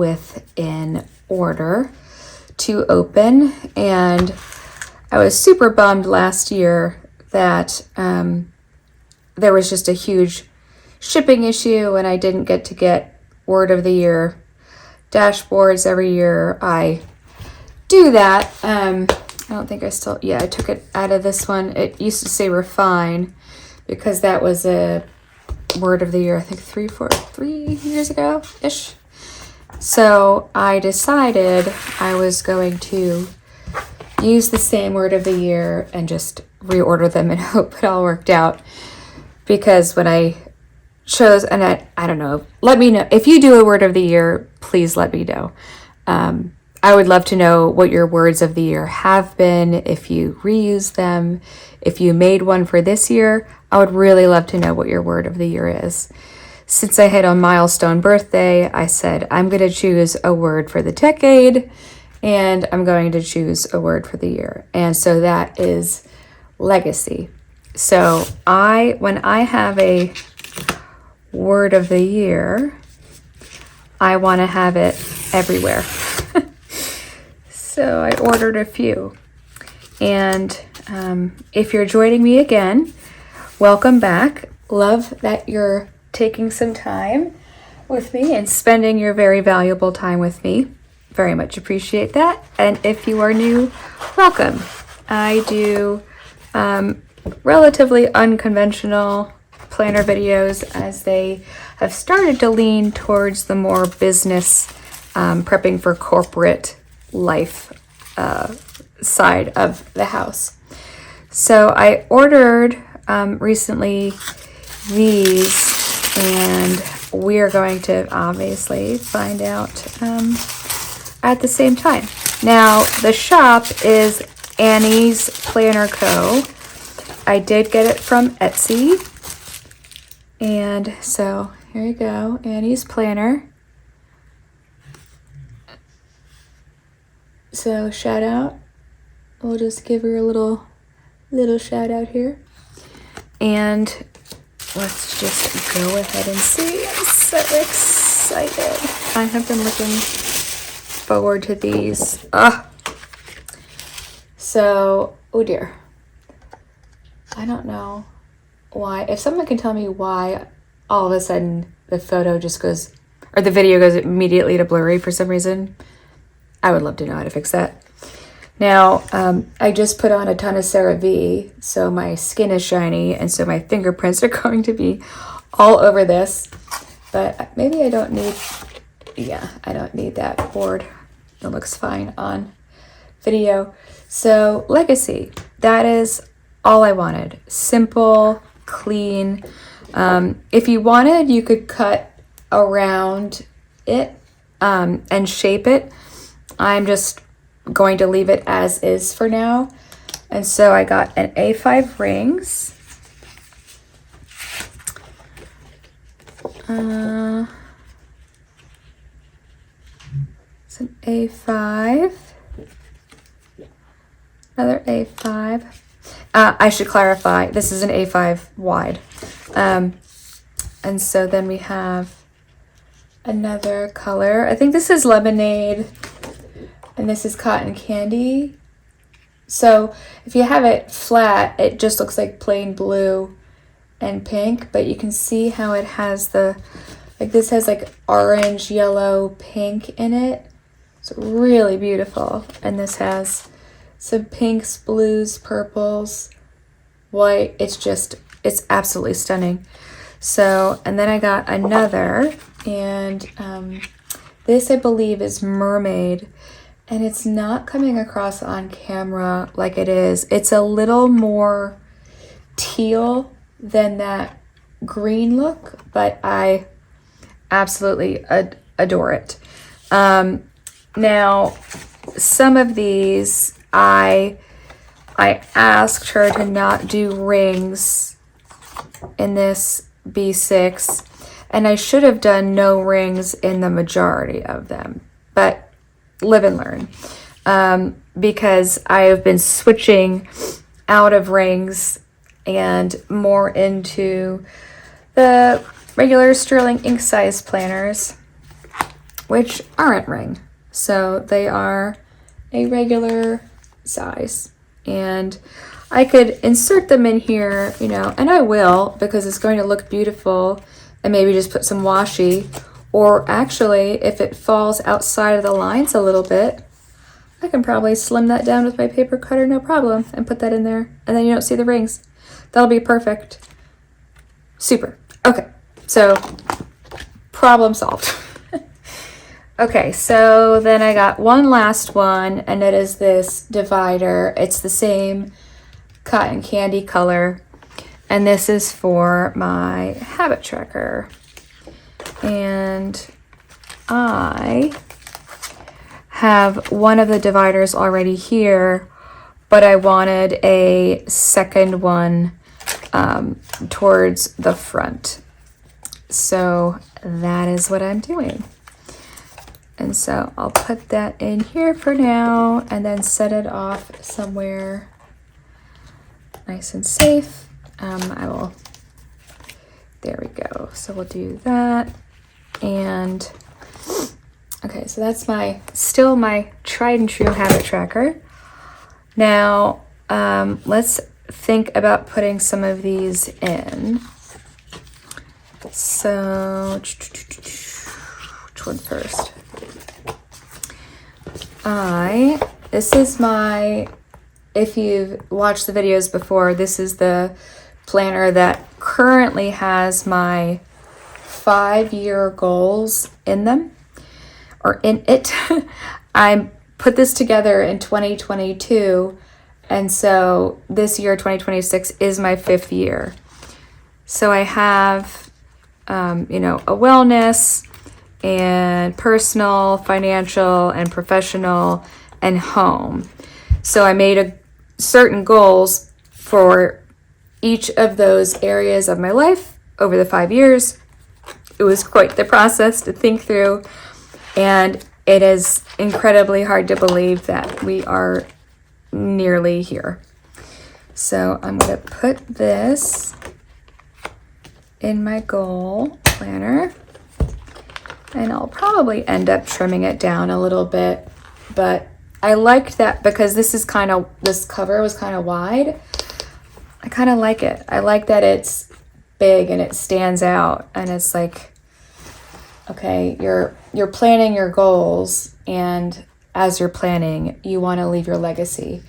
within order to open, and I was super bummed last year that there was just a huge shipping issue and I didn't get word of the year dashboards every year. I do that. I don't think I took it out of this one. It used to say refine because that was a word of the year, I think 3 years ago ish. So I decided I was going to use the same word of the year and just reorder them and hope it all worked out. Because when I chose, and I don't know, let me know. If you do a word of the year, please let me know. I would love to know what your words of the year have been, if you reuse them, if you made one for this year. I would really love to know what your word of the year is. Since I hit a milestone birthday, I said I'm going to choose a word for the decade, and I'm going to choose a word for the year. And so that is legacy. So when I have a word of the year, I want to have it everywhere. So I ordered a few. And if you're joining me again, welcome back. Love that you're taking some time with me and spending your very valuable time with me. Very much appreciate that. And if you are new, welcome. I do relatively unconventional planner videos as they have started to lean towards the more business, prepping for corporate life side of the house. So I ordered recently these, and we are going to obviously find out at the same time. Now, the shop is Annie's Planner Co. I did get it from Etsy. And so here you go, Annie's Planner. So shout out. We'll just give her a little shout out here. And let's just go ahead and see. I'm so excited. I have been looking forward to these. So, oh dear. I don't know why. If someone can tell me why all of a sudden the photo just goes, or the video goes immediately to blurry for some reason, I would love to know how to fix that. Now, I just put on a ton of CeraVe, so my skin is shiny, and so my fingerprints are going to be all over this. But maybe I don't need that board. It looks fine on video. So, legacy. That is all I wanted. Simple, clean. If you wanted, you could cut around it and shape it. I'm just going to leave it as is for now. And so I got an A5 rings. It's an A5. Another A5. I should clarify, this is an A5 wide. And so then we have another color. I think this is lemonade. And this is cotton candy. So if you have it flat, it just looks like plain blue and pink, but you can see how it has this has like orange, yellow, pink in it. It's really beautiful. And this has some pinks, blues, purples, white. It's absolutely stunning. So, and then I got another, and this I believe is mermaid. And it's not coming across on camera like it is. It's a little more teal than that green look, but I absolutely adore it. Now, some of these, I asked her to not do rings in this B6, and I should have done no rings in the majority of them, but live and learn, because I have been switching out of rings and more into the regular Sterling ink size planners, which aren't ring. So they are a regular size. And I could insert them in here, you know, and I will because it's going to look beautiful, and maybe just put some washi. Or actually, if it falls outside of the lines a little bit, I can probably slim that down with my paper cutter, no problem, and put that in there. And then you don't see the rings. That'll be perfect. Super. Okay, so problem solved. Okay, so then I got one last one, and it is this divider. It's the same cotton candy color, and this is for my habit tracker. And I have one of the dividers already here, but I wanted a second one towards the front. So that is what I'm doing. And so I'll put that in here for now and then set it off somewhere nice and safe. There we go. So we'll do that. And okay, so that's still my tried and true habit tracker. Now, let's think about putting some of these in. So, which one first? This is if you've watched the videos before, this is the planner that currently has my 5-year goals in them, or in it. I put this together in 2022, and so this year, 2026, is my 5th year. So I have, you know, a wellness and personal, financial, and professional, and home. So I made certain goals for each of those areas of my life over the 5 years. It was quite the process to think through, and it is incredibly hard to believe that we are nearly here. So I'm going to put this in my goal planner, and I'll probably end up trimming it down a little bit, but I liked that because this cover was kind of wide. I kind of like it. I like that it's big and it stands out, and it's like, okay, you're planning your goals, and as you're planning, you want to leave your legacy.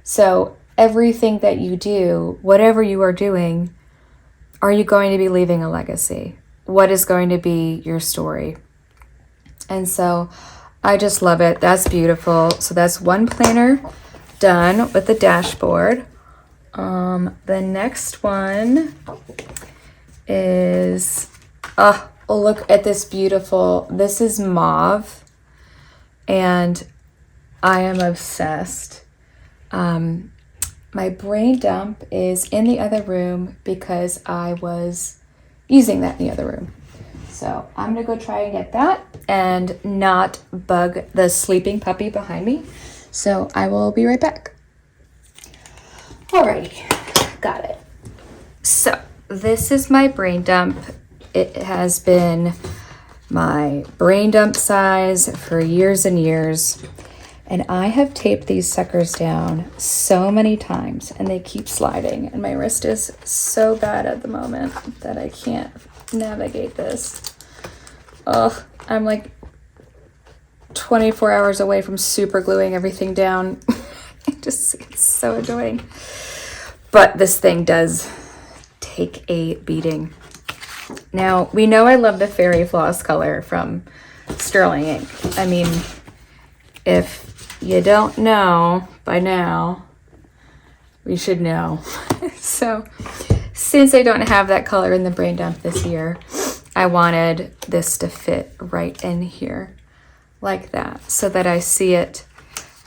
So everything that you do, whatever you are doing, are you going to be leaving a legacy? What is going to be your story? And so I just love it. That's beautiful. So that's one planner done with the dashboard. The next one is, look at this beautiful, this is mauve, and I am obsessed. My brain dump is in the other room because I was using that in the other room. So I'm gonna go try and get that and not bug the sleeping puppy behind me. So I will be right back. Alrighty, got it. So this is my brain dump. It has been my brain dump size for years and years. And I have taped these suckers down so many times, and they keep sliding. And my wrist is so bad at the moment that I can't navigate this. Ugh, I'm like 24 hours away from super gluing everything down. It's so annoying. But this thing does take a beating. Now, we know I love the Fairy Floss color from Sterling Ink. I mean, if you don't know by now, we should know. So, since I don't have that color in the brain dump this year, I wanted this to fit right in here like that, so that I see it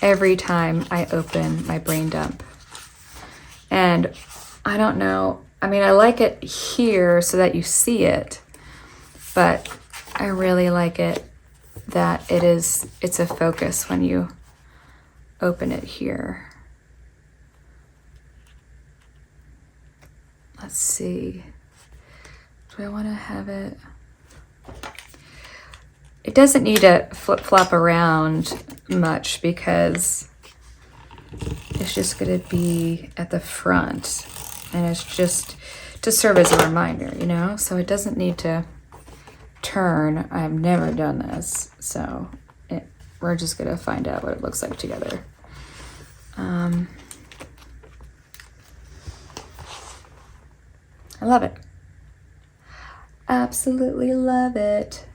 every time I open my brain dump. And I don't know, I mean, I like it here so that you see it, but I really like it that it's a focus when you open it here. Let's see. Do I want to have it? it doesn't need to flip-flop around much because it's just going to be at the front, and it's just to serve as a reminder, you know? So it doesn't need to turn. I've never done this, so we're just going to find out what it looks like together. I love it. Absolutely love it.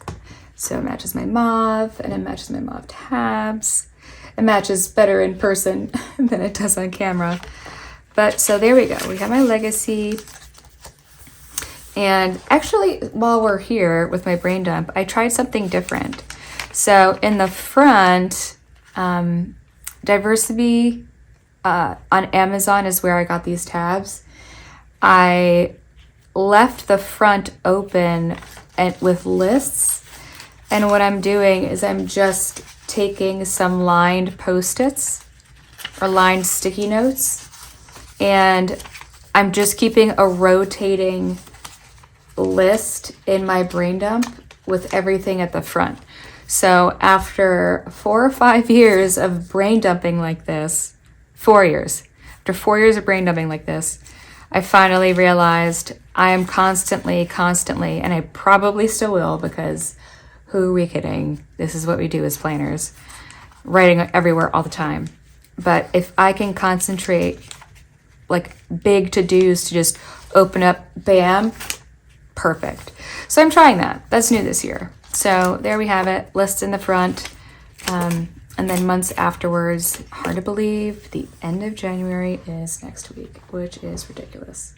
So it matches my mauve, and it matches my mauve tabs. It matches better in person than it does on camera. But so there we go. We have my legacy. And actually, while we're here with my brain dump, I tried something different. So in the front, Diversity on Amazon is where I got these tabs. I left the front open and with lists. And what I'm doing is I'm just taking some lined Post-its or lined sticky notes, and I'm just keeping a rotating list in my brain dump with everything at the front. So after 4 or 5 years of brain dumping like this, 4 years, after 4 years of brain dumping like this, I finally realized I am constantly, and I probably still will, because who are we kidding? This is what we do as planners, writing everywhere all the time. But if I can concentrate like big to-dos to just open up, bam, perfect. So I'm trying that. That's new this year. So there we have it, lists in the front. And then months afterwards, hard to believe, the end of January is next week, which is ridiculous.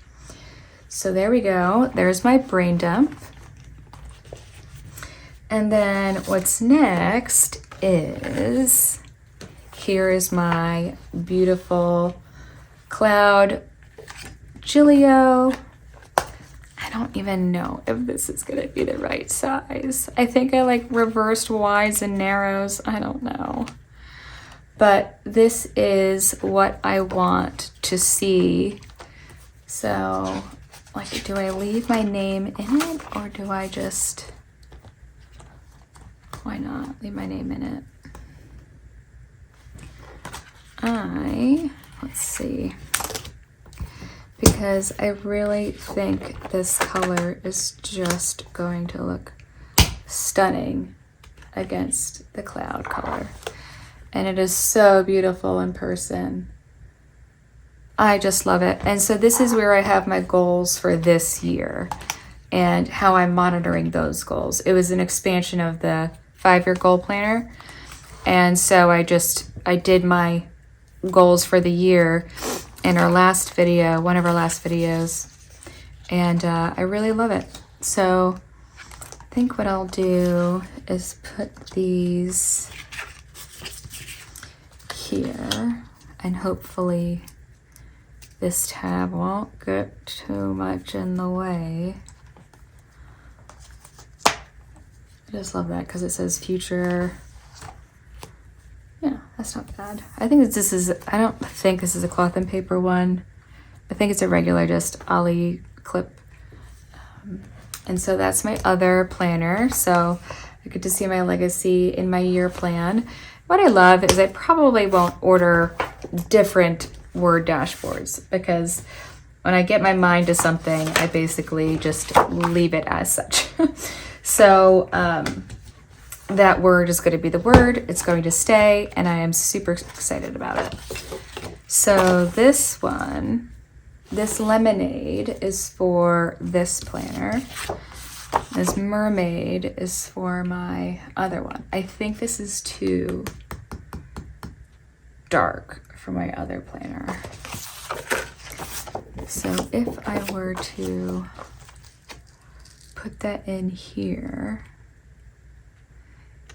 So there we go. There's my brain dump. And then what's next is, here is my beautiful cloud Gillio. I don't even know if this is gonna be the right size. I think I like reversed wides and narrows. I don't know. But this is what I want to see. So, like, do I leave my name in it, or do I just, why not leave my name in it? Let's see. Because I really think this color is just going to look stunning against the cloud color. And it is so beautiful in person. I just love it. And so this is where I have my goals for this year and how I'm monitoring those goals. It was an expansion of the 5-year goal planner. And so I did my goals for the year in our last video, one of our last videos, and I really love it. So I think what I'll do is put these here, and hopefully this tab won't get too much in the way. I just love that because it says future. Yeah, that's not bad. I think this is, I don't think this is a cloth and paper one. I think it's a regular just Ollie clip. And so that's my other planner. So I get to see my legacy in my year plan. What I love is I probably won't order different Word dashboards, because when I get my mind to something, I basically just leave it as such. So, that word is going to be the word. It's going to stay, and I am super excited about it. So this one, this lemonade is for this planner. This mermaid is for my other one. I think this is too dark for my other planner. So if I were to put that in here,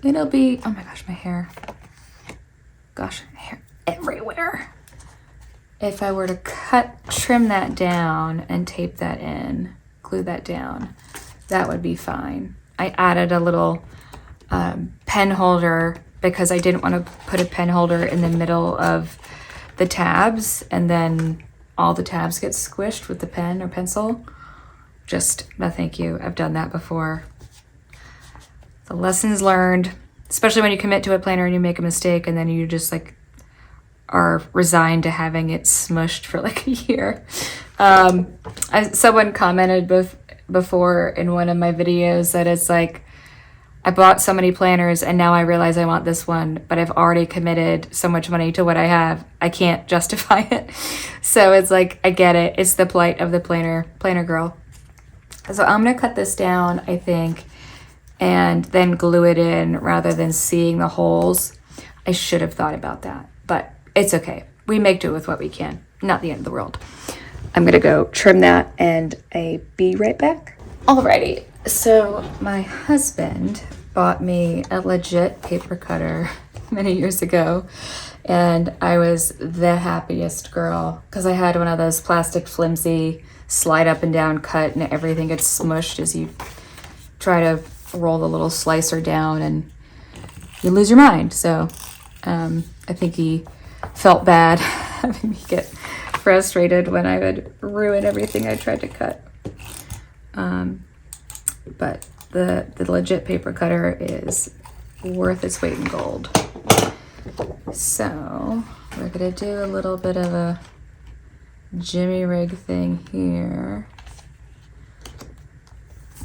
it'll be, oh my gosh, my hair. Gosh, hair everywhere. If I were to trim that down and tape that in, glue that down, that would be fine. I added a little pen holder because I didn't want to put a pen holder in the middle of the tabs and then all the tabs get squished with the pen or pencil. Just, no thank you. I've done that before. the lessons learned, especially when you commit to a planner and you make a mistake and then you just like are resigned to having it smushed for like a year. Someone commented before in one of my videos that it's like, I bought so many planners and now I realize I want this one, but I've already committed so much money to what I have. I can't justify it. So it's like, I get it. It's the plight of the planner girl. So I'm going to cut this down, I think, and then glue it in rather than seeing the holes. I should have thought about that, but it's okay. We make do with what we can. Not the end of the world. I'm going to go trim that and I'll be right back. Alrighty. So my husband bought me a legit paper cutter many years ago, and I was the happiest girl because I had one of those plastic flimsy slide up and down cut and everything gets smushed as you try to roll the little slicer down and you lose your mind. So I think he felt bad having me get frustrated when I would ruin everything I tried to cut. But the legit paper cutter is worth its weight in gold. So we're gonna do a little bit of a jimmy rig thing here.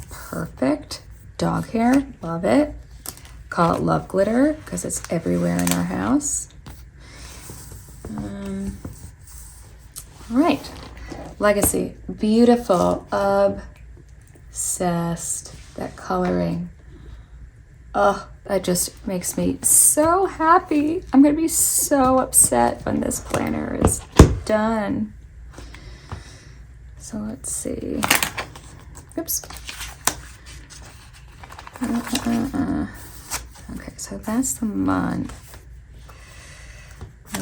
Perfect. Dog hair, love it. Call it love glitter because it's everywhere in our house. All right, Legacy, beautiful, obsessed. That coloring, oh, that just makes me so happy. I'm gonna be so upset when this planner is done. So let's see. Oops. Okay, so that's the month.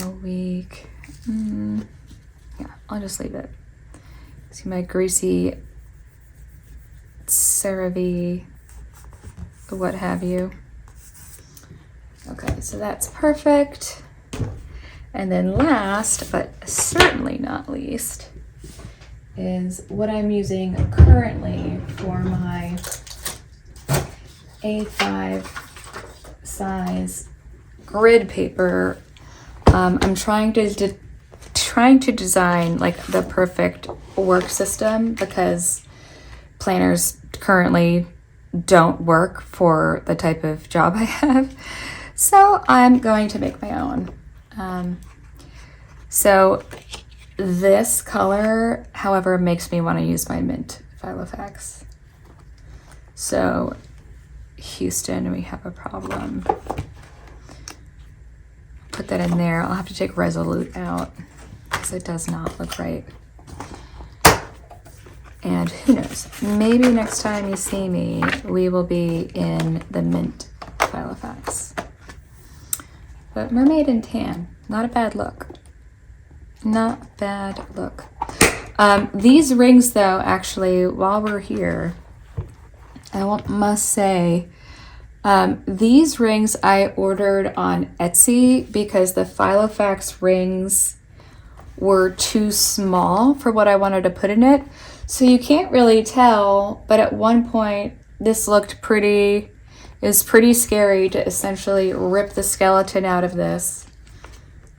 A week. Yeah, I'll just leave it. See my greasy CeraVe, what have you. Okay, so that's perfect. And then last, but certainly not least, is what I'm using currently for my A5 size grid paper. I'm trying to design like the perfect work system because planners currently don't work for the type of job I have. So I'm going to make my own. So this color, however, makes me want to use my mint Filofax. So Houston, we have a problem. Put that in there. I'll have to take Resolute out because it does not look right. And who knows, maybe next time you see me, we will be in the mint Filofax. But Mermaid and Tan, not a bad look. Not a bad look. These rings though, actually, while we're here, I must say, these rings I ordered on Etsy because the Filofax rings were too small for what I wanted to put in it. So you can't really tell, but at one point this looked pretty, it was pretty scary to essentially rip the skeleton out of this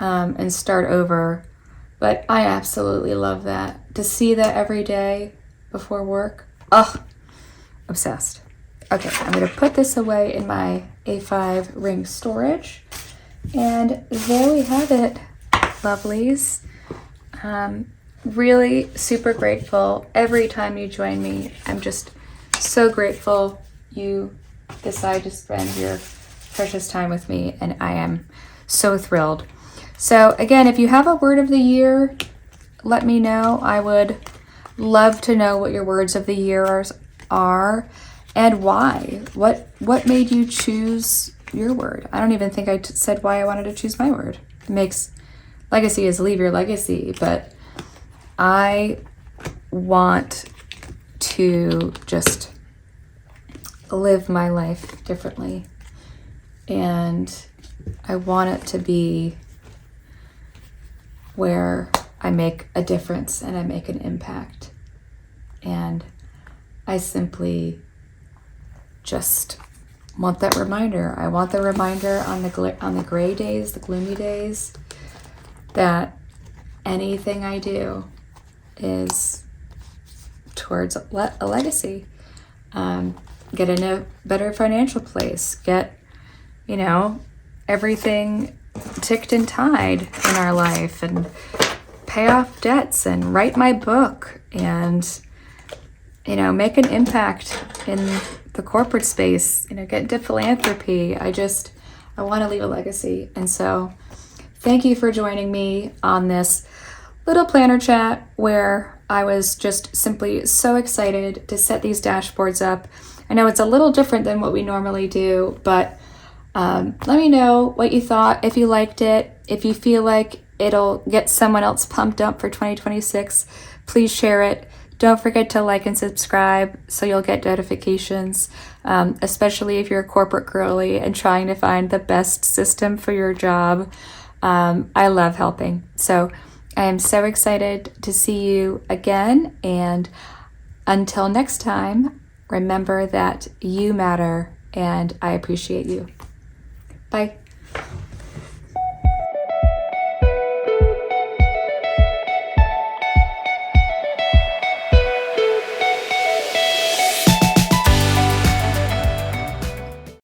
and start over. But I absolutely love that. To see that every day before work, oh, obsessed. Okay, I'm gonna put this away in my A5 ring storage. And there we have it, lovelies. Really super grateful every time you join me. I'm just so grateful you decide to spend your precious time with me, and I am so thrilled. So again, if you have a word of the year, let me know. I would love to know what your words of the year are and why. What made you choose your word? I don't even think I said why I wanted to choose my word. It makes legacy is leave your legacy, but I want to just live my life differently, and I want it to be where I make a difference and I make an impact, and I simply just want that reminder. I want the reminder on the gray days, the gloomy days, that anything I do is towards a legacy. Get in a better financial place. Get, everything ticked and tied in our life, and pay off debts, and write my book, and make an impact in the corporate space, get into philanthropy. I want to leave a legacy. And so thank you for joining me on this little planner chat where I was just simply so excited to set these dashboards up. I know it's a little different than what we normally do, but let me know what you thought, if you liked it, if you feel like it'll get someone else pumped up for 2026, please share it. Don't forget to like and subscribe so you'll get notifications, especially if you're a corporate girly and trying to find the best system for your job. I love helping. So I am so excited to see you again. And until next time, remember that you matter and I appreciate you. Bye.